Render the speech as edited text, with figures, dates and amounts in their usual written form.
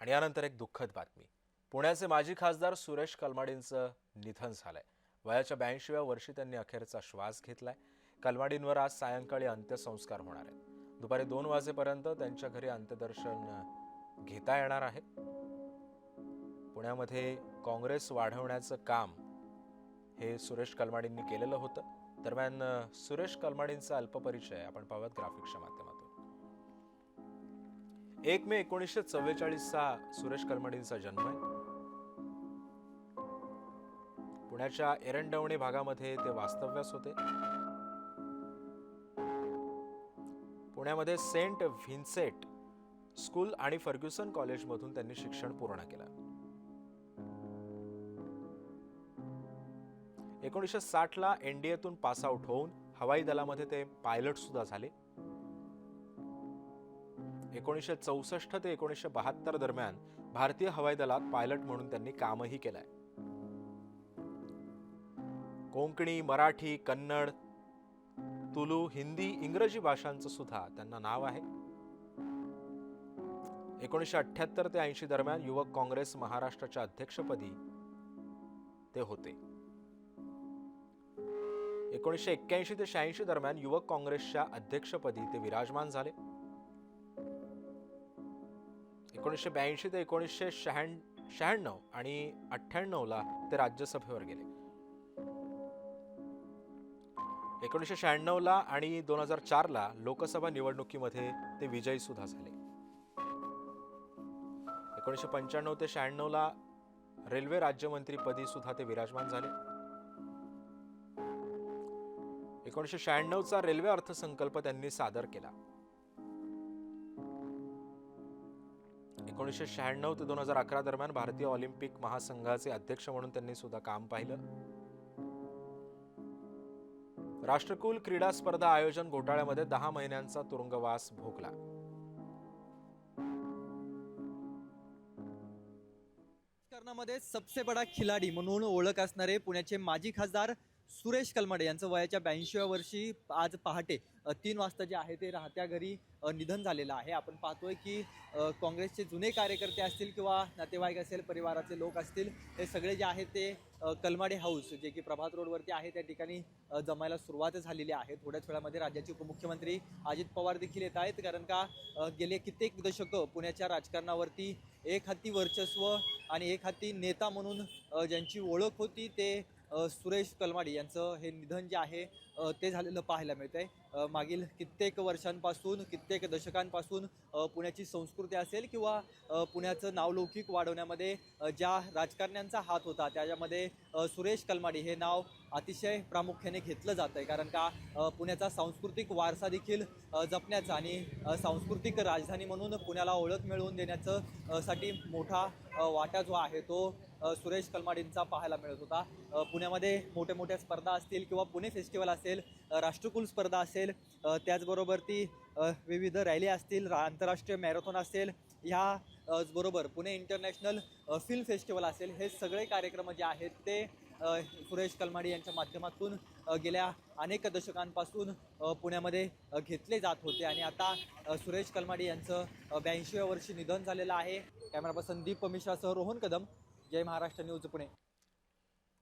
आणि यानंतर एक दुःखद बातमी. पुण्याचे माजी खासदार सुरेश कलमाडींचं निधन झालंय. वयाच्या 82व्या वर्षी त्यांनी अखेरचा श्वास घेतलाय. कलमाडींवर आज सायंकाळी अंत्यसंस्कार होणार आहेत. दुपारी 2 वाजेपर्यंत त्यांच्या घरी अंत्यदर्शन घेता येणार आहे. पुण्यामध्ये काँग्रेस वाढवण्याचं काम हे सुरेश कलमाडींनी केलेलं होतं. दरम्यान सुरेश कलमाडींचा अल्पपरिचय आपण पाहूयात ग्राफिक्सच्या माध्यमातून. 1 मे 1944 सुरेश कलमाडींचा जन्म आहे. पुण्याच्या एरंडवणे भागामध्ये ते वास्तव्यास होते. पुण्यामध्ये सेंट व्हिन्सेंट स्कूल आणि फर्ग्युसन कॉलेजमधून त्यांनी शिक्षण पूर्ण केलं. 1960ला एनडीएतून पास आउट होऊन हवाई दलामध्ये ते पायलट सुद्धा झाले. 1964 ते 1972 दरम्यान भारतीय हवाई दलात पायलट म्हणून त्यांनी कामही केलंय. कोंकणी, मराठी, कन्नड, तुलू, हिंदी, इंग्रजी भाषांचं सुद्धा त्यांना नाव आहे. 1978 ते 80 दरम्यान युवक काँग्रेस महाराष्ट्राच्या अध्यक्षपदी ते होते. 1981 ते 86 दरम्यान युवक काँग्रेसच्या अध्यक्षपदी ते विराजमान झाले. 1982 ते 1996 आणि 98ला ते राज्यसभेवर गेले. 1996ला आणि 2004ला लोकसभा निवडणुकीमध्ये ते विजयी सुद्धा झाले. 1995 ते 96ला रेल्वे राज्यमंत्रीपदी सुद्धा ते विराजमान झाले. 1996चा रेल्वे अर्थसंकल्प त्यांनी सादर केला. 1996 ते 2011 दरम्यान भारतीय ऑलिम्पिक महासंघाचे अध्यक्ष म्हणून त्यांनी सुद्धा काम पाहिलं. राष्ट्रकुल क्रीडा स्पर्धा आयोजन घोटाळ्यामध्ये 10 महिन्यांचा तुरुंगवास भोगला. राजकारणामध्ये सबसे बडा खिलाडी म्हणून ओळख असणारे पुण्याचे माजी खासदार सुरेश कलमाडे यांचं वयाच्या 82व्या वर्षी आज पहाटे 3 वाजता जे आहे ते राहत्या घरी निधन झालेलं आहे. आपण पाहतोय की काँग्रेसचे जुने कार्यकर्ते असतील किंवा नातेवाईक असेल, परिवाराचे लोक असतील, हे सगळे जे आहेत ते कलमाडे हाऊस जे की प्रभात रोडवरती आहे त्या ठिकाणी जमायला सुरुवात झालेली आहे. थोड्याच वेळामध्ये राज्याचे उपमुख्यमंत्री अजित पवार देखील येत आहेत, कारण का गेले कित्येक दशकं पुण्याच्या राजकारणावरती एक हाती वर्चस्व आणि एक हाती नेता म्हणून ज्यांची ओळख होती ते सुरेश कलमाडी यांचं हे निधन जे आहे ते झालेलं पाहायला मिळतंय. मागील कित्येक वर्षांपासून, कित्येक दशकांपासून पुण्याची संस्कृती असेल किंवा पुण्याचं नावलौकिक वाढवण्यामध्ये ज्या राजकारण्यांचा हात होता त्याच्यामध्ये सुरेश कलमाडी हे नाव अतिशय प्रामुख्याने घेतलं जातं आहे, कारण का पुण्याचा सांस्कृतिक वारसा देखील जपण्याचा आणि सांस्कृतिक राजधानी म्हणून पुण्याला ओळख मिळवून देण्याचं साठी मोठा वाटा जो आहे तो सुरेश कलमाडींचा पाहायला मिळत होता. पुण्यामध्ये मोठ्या स्पर्धा असतील किंवा पुणे फेस्टिवल असेल, राष्ट्रकुल स्पर्धा असेल, त्याचबरोबर ती विविध रॅली असतील, आंतरराष्ट्रीय मॅरेथॉन असेल, ह्या बरोबर पुणे इंटरनॅशनल फिल्म फेस्टिवल असेल, हे सगळे कार्यक्रम जे आहेत ते सुरेश कलमाडी यांच्या माध्यमातून गेल्या अनेक दशकांपासून पुण्यामध्ये घेतले जात होते. आणि आता सुरेश कलमाडी यांचं 82व्या वर्षी निधन झालेलं आहे. कॅमेरा पर्सन दीप मिश्रासह रोहन कदम, जय महाराष्ट्र न्यूज पुणे.